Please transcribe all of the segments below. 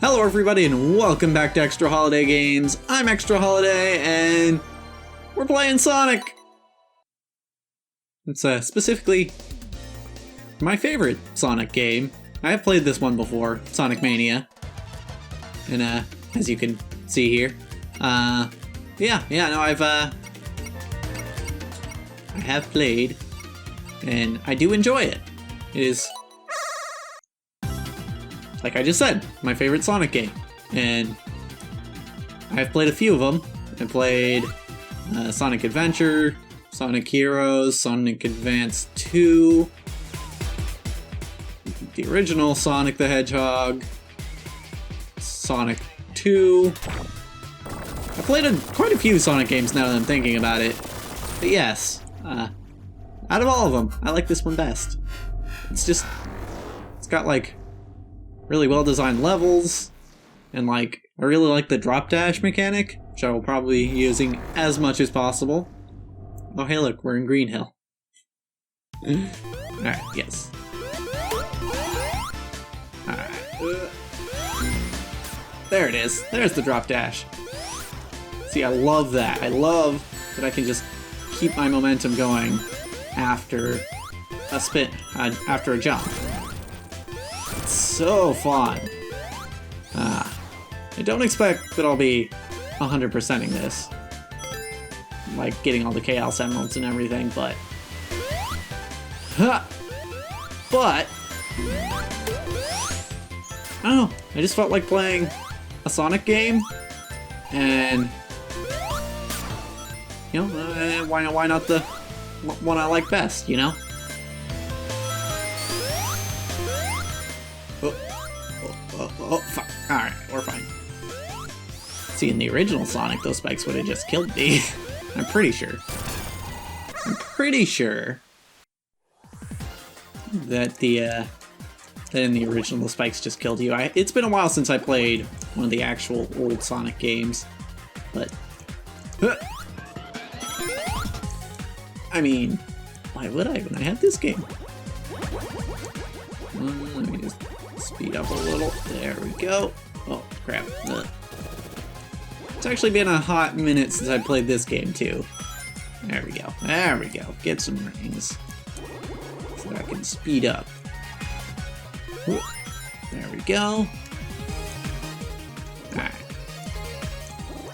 Hello everybody and welcome back to Extra Holiday Games. I'm Extra Holiday and we're playing Sonic. It's specifically my favorite Sonic game. I have played this one before, Sonic Mania. And as you can see here, I have played and I do enjoy it. It is, like I just said, my favorite Sonic game, and I've played a few of them. I played Sonic Adventure, Sonic Heroes, Sonic Advance 2, the original Sonic the Hedgehog, Sonic 2. I played quite a few Sonic games now that I'm thinking about it, but yes, out of all of them, I like this one best. It's got like really well-designed levels, and like, I really like the drop dash mechanic, which I will probably be using as much as possible. Oh hey look, we're in Greenhill. Alright, yes. Alright. There it is. There's the drop dash. See, I love that. I love that I can just keep my momentum going after a spin, after a jump. It's so fun. I don't expect that I'll be 100%ing this, like getting all the Chaos Emeralds and everything, but I don't know, I just felt like playing a Sonic game, and you know, why not the one I like best, you know? Alright, we're fine. See, in the original Sonic, those spikes would have just killed me. I'm pretty sure. That in the original, the spikes just killed you. It's been a while since I played one of the actual old Sonic games, but I mean, why would I when I have this game? Let me just speed up a little. There we go. Oh, crap. It's actually been a hot minute since I played this game, too. There we go. There we go. Get some rings so that I can speed up. There we go. Alright.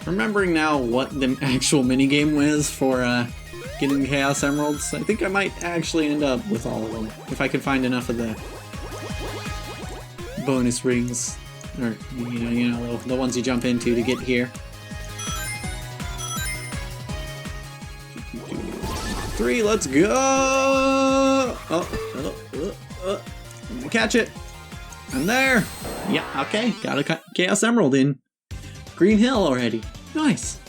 Remembering now what the actual minigame was for getting Chaos Emeralds, I think I might actually end up with all of them if I can find enough of the bonus rings, or you know the ones you jump into to get here. 3, let's go! Catch it! I'm there! Yeah, okay, got a Chaos Emerald in Greenhill already. Nice!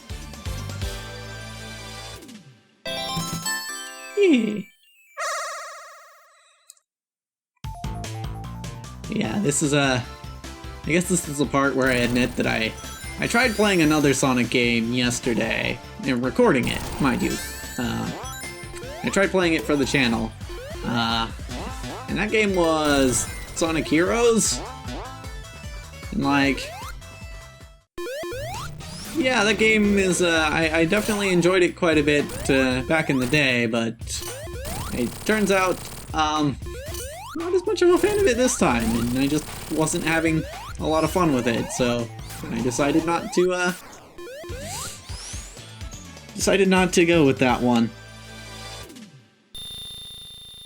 Yeah, this is I guess this is the part where I admit that I tried playing another Sonic game yesterday, and recording it, mind you. I tried playing it for the channel, and that game was Sonic Heroes, and like, yeah, that game is, I definitely enjoyed it quite a bit back in the day, but it turns out, not as much of a fan of it this time, and I just wasn't having a lot of fun with it, so I decided not to go with that one.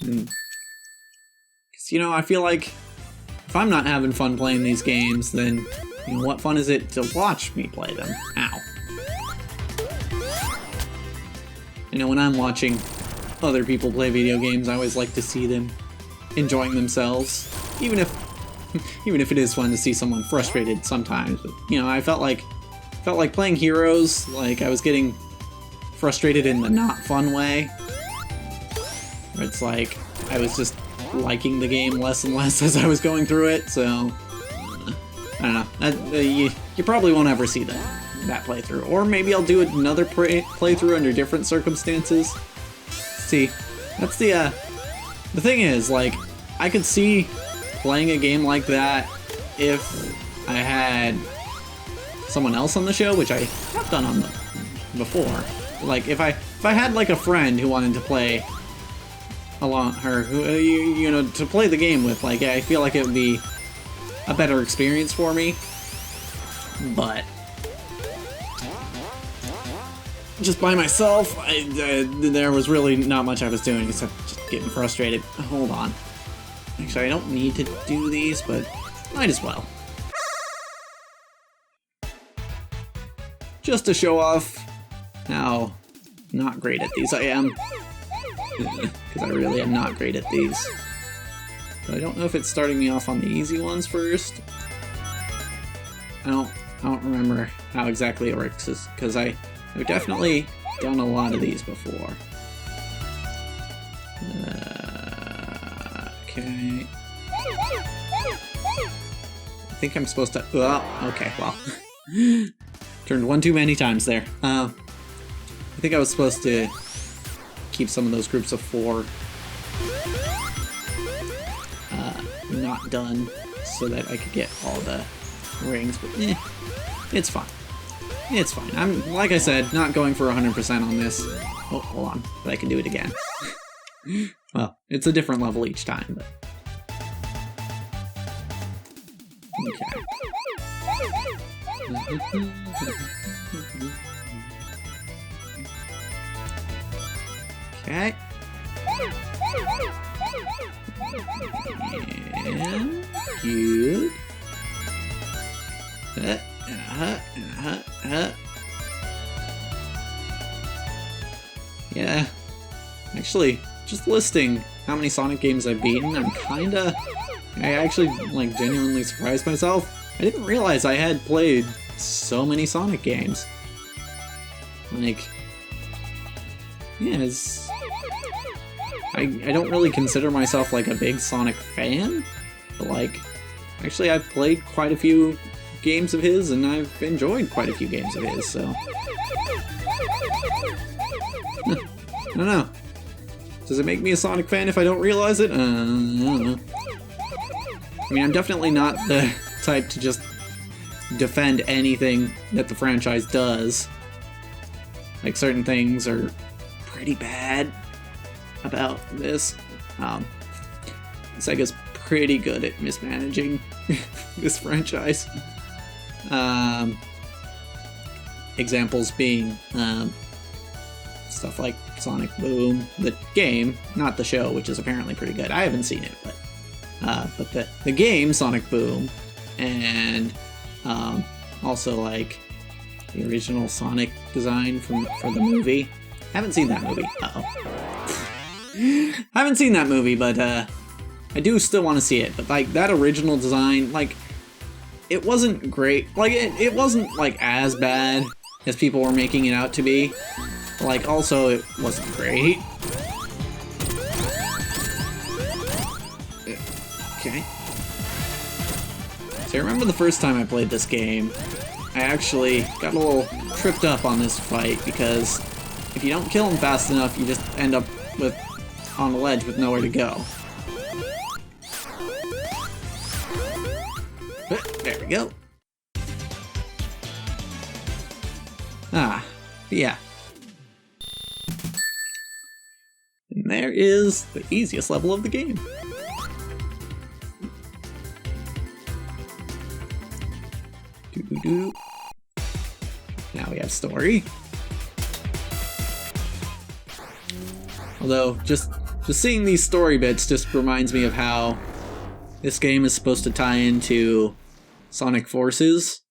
Because, you know, I feel like if I'm not having fun playing these games, then, you know, what fun is it to watch me play them? Ow. You know, when I'm watching other people play video games, I always like to see them enjoying themselves, even if it is fun to see someone frustrated sometimes. But, you know, I felt like playing Heroes, like I was getting frustrated in the not fun way, where it's like I was just liking the game less and less as I was going through it. So I don't know. You probably won't ever see that playthrough, or maybe I'll do another playthrough under different circumstances. See, that's the thing is, like, I could see playing a game like that if I had someone else on the show, which I have done on before. Like if I had like a friend who wanted to play along her, who you know, to play the game with, like I feel like it would be a better experience for me. But just by myself, there was really not much I was doing except just getting frustrated. Hold on. Actually, I don't need to do these, but might as well. Just to show off how not great at these I am. Because I really am not great at these. But I don't know if it's starting me off on the easy ones first. I don't remember how exactly it works, because I've definitely done a lot of these before. Okay. I think I'm supposed to... Oh, okay, well. Turned one too many times there. I think I was supposed to keep some of those groups of 4 not done so that I could get all the rings, but it's fine. It's fine. I'm, like I said, not going for 100% on this. Oh, hold on, but I can do it again. Well, it's a different level each time, but... Okay. And good. Yeah. Actually, just listing how many Sonic games I've beaten, I actually, like, genuinely surprised myself. I didn't realize I had played so many Sonic games. Like, yeah, I don't really consider myself, like, a big Sonic fan, but, like, actually I've played quite a few games of his, and I've enjoyed quite a few games of his, so... I don't know. Does it make me a Sonic fan if I don't realize it? I don't know. I mean, I'm definitely not the type to just defend anything that the franchise does. Like, certain things are pretty bad about this. Sega's pretty good at mismanaging this franchise. Examples being stuff like Sonic Boom, the game, not the show, which is apparently pretty good. I haven't seen it, but the game Sonic Boom, and also like the original Sonic design for the movie. Haven't seen that movie. Haven't seen that movie, but I do still want to see it. But like that original design, like it wasn't great. Like it wasn't like as bad as people were making it out to be. Like also it wasn't great. Okay. So I remember the first time I played this game, I actually got a little tripped up on this fight because if you don't kill him fast enough, you just end up on a ledge with nowhere to go. There we go. But yeah. And there is the easiest level of the game. Doo-doo-doo. Now we have story. Although, just seeing these story bits just reminds me of how this game is supposed to tie into Sonic Forces,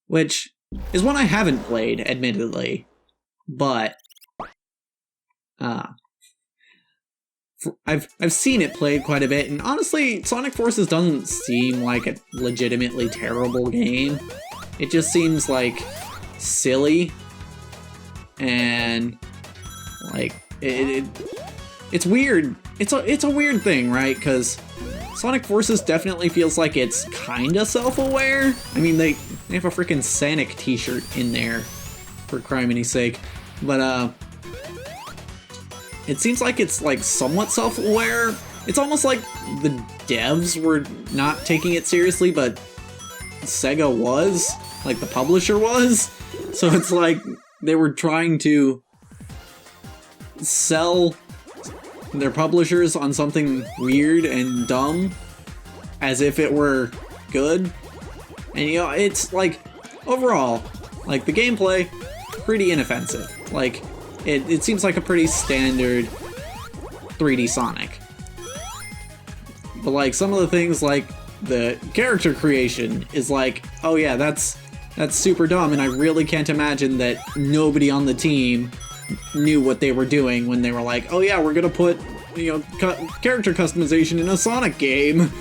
which is one I haven't played, admittedly, but I've seen it played quite a bit, and honestly, Sonic Forces doesn't seem like a legitimately terrible game. It just seems like silly, and like it's weird. It's a weird thing, right? Because Sonic Forces definitely feels like it's kinda self-aware. I mean, they have a freaking Sonic t-shirt in there, for criminy sake, but it seems like it's like somewhat self-aware. It's almost like the devs were not taking it seriously, but Sega was, like the publisher was. So it's like they were trying to sell their publishers on something weird and dumb as if it were good. And you know, it's like, overall, like the gameplay, pretty inoffensive. Like, it seems like a pretty standard 3D Sonic. But like some of the things, like the character creation is like, oh yeah, that's super dumb, and I really can't imagine that nobody on the team knew what they were doing when they were like, oh yeah, we're gonna put, you know, character customization in a Sonic game.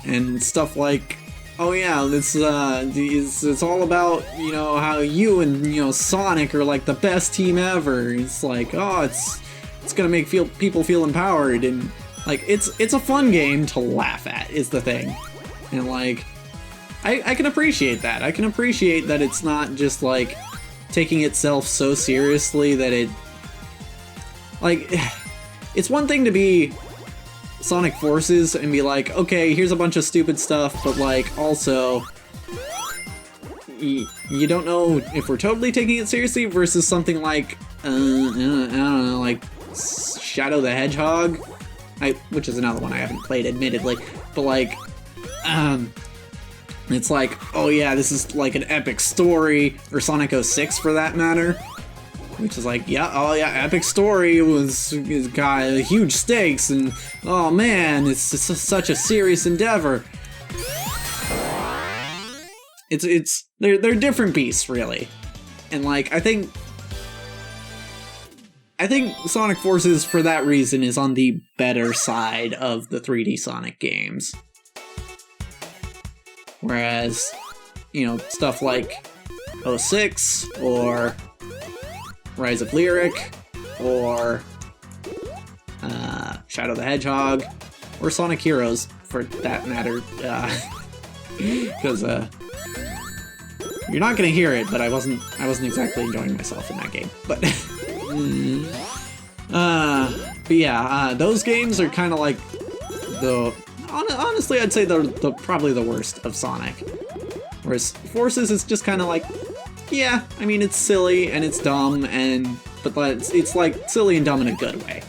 And stuff like, oh yeah, it's all about, you know, how you and, you know, Sonic are like the best team ever. It's like, oh, it's gonna make people feel empowered, and like it's a fun game to laugh at is the thing. And like I can appreciate that. I can appreciate that it's not just like taking itself so seriously that it, like, it's one thing to be Sonic Forces and be like, okay, here's a bunch of stupid stuff, but like also you don't know if we're totally taking it seriously, versus something like I don't know, like Shadow the Hedgehog, which is another one I haven't played, admittedly, but like it's like, oh yeah, this is like an epic story, or Sonic 06 for that matter, which is like, yeah, oh yeah, epic story, it's got huge stakes, and oh man, it's such a serious endeavor. They're different beasts, really. And like, I think Sonic Forces, for that reason, is on the better side of the 3D Sonic games. Whereas, you know, stuff like 06, or Rise of Lyric, or Shadow the Hedgehog, or Sonic Heroes, for that matter, because you're not gonna hear it, but I wasn't exactly enjoying myself in that game. But but yeah, those games are kind of like honestly, I'd say they're probably the worst of Sonic. Whereas Forces is just kind of like, yeah, I mean, it's silly and it's dumb, but it's like silly and dumb in a good way.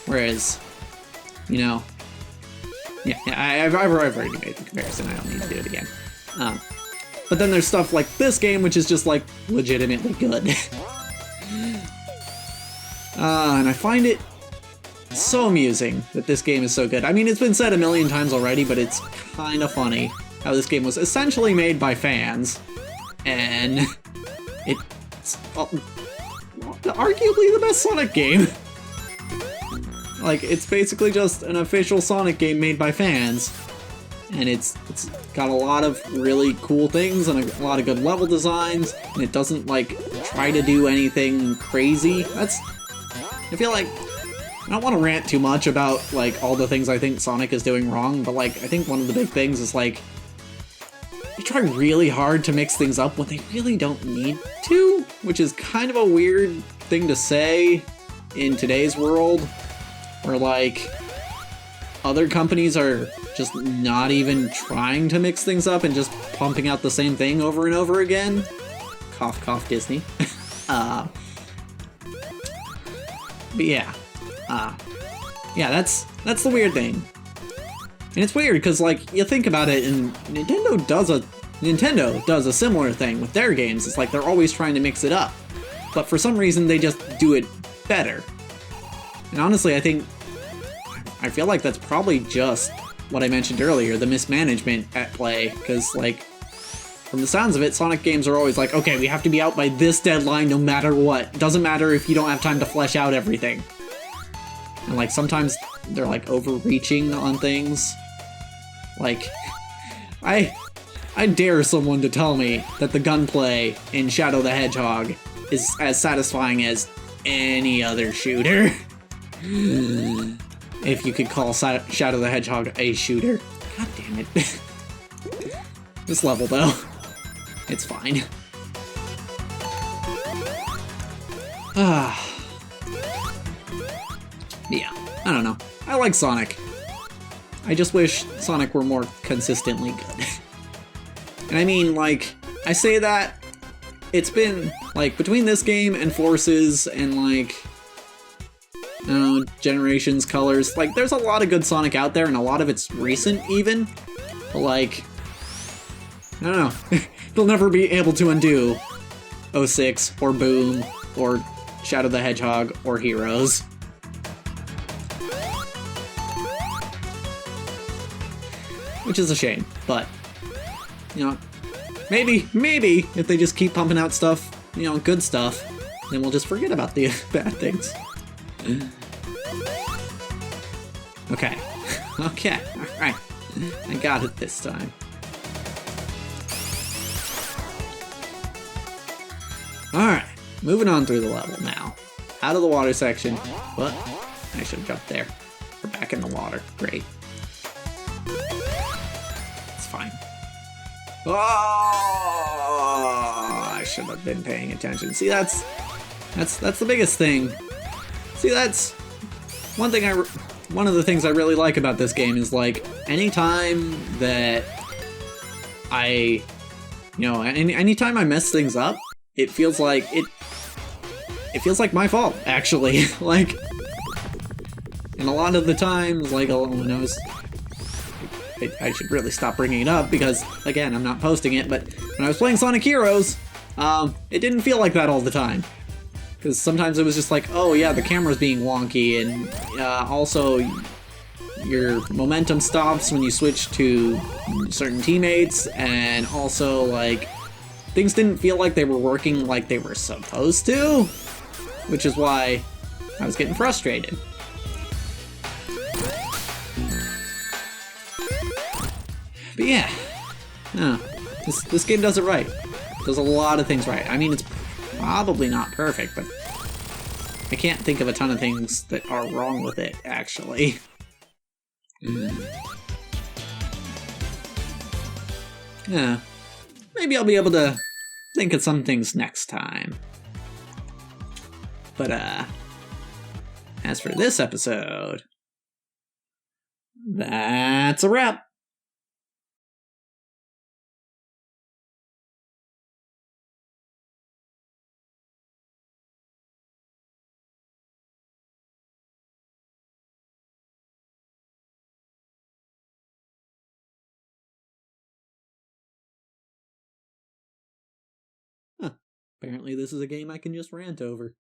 Whereas, you know, yeah, I've already made the comparison. I don't need to do it again. But then there's stuff like this game, which is just like legitimately good. And I find it so amusing that this game is so good. I mean, it's been said a million times already, but it's kind of funny how this game was essentially made by fans, and it's arguably the best Sonic game. Like, it's basically just an official Sonic game made by fans, and it's got a lot of really cool things and a lot of good level designs, and it doesn't like try to do anything crazy. I feel like I don't want to rant too much about like all the things I think Sonic is doing wrong, but like I think one of the big things is like they try really hard to mix things up when they really don't need to, which is kind of a weird thing to say in today's world, where like other companies are just not even trying to mix things up and just pumping out the same thing over and over again. Cough, cough, Disney. But yeah. Yeah, that's the weird thing. And it's weird because, like, you think about it, and Nintendo does a similar thing with their games. It's like they're always trying to mix it up, but for some reason they just do it better. And honestly, I feel like that's probably just what I mentioned earlier, the mismanagement at play, because, like, from the sounds of it, Sonic games are always like, okay, we have to be out by this deadline no matter what. Doesn't matter if you don't have time to flesh out everything. And like sometimes they're like overreaching on things. Like, I dare someone to tell me that the gunplay in Shadow the Hedgehog is as satisfying as any other shooter. If you could call Shadow the Hedgehog a shooter. God damn it. This level though, it's fine. Yeah, I don't know. I like Sonic. I just wish Sonic were more consistently good. And I mean, like, I say that, it's been, like, between this game and Forces and, like, I don't know, Generations, Colors, like, there's a lot of good Sonic out there, and a lot of it's recent, even. But, like, I don't know. They'll never be able to undo 06, or Boom, or Shadow the Hedgehog, or Heroes. Which is a shame, but, you know, maybe, if they just keep pumping out stuff, you know, good stuff, then we'll just forget about the bad things. Okay. Okay, alright. I got it this time. Alright, moving on through the level now. Out of the water section. What? I should have jumped there. We're back in the water. Great. It's fine. Oh! I should have been paying attention. See, that's the biggest thing. See, that's one of the things I really like about this game is, like, anytime that anytime I mess things up, it feels like my fault, actually. Like, and a lot of the times, like, when I should really stop bringing it up because, again, I'm not posting it, but when I was playing Sonic Heroes, it didn't feel like that all the time. Because sometimes it was just like, oh yeah, the camera's being wonky, and also your momentum stops when you switch to certain teammates, and also, like, things didn't feel like they were working like they were supposed to, which is why I was getting frustrated. But yeah, no, this game does it right. It does a lot of things right. I mean, it's probably not perfect, but I can't think of a ton of things that are wrong with it, actually. Yeah, maybe I'll be able to think of some things next time. But, as for this episode, that's a wrap. Huh. Apparently this is a game I can just rant over.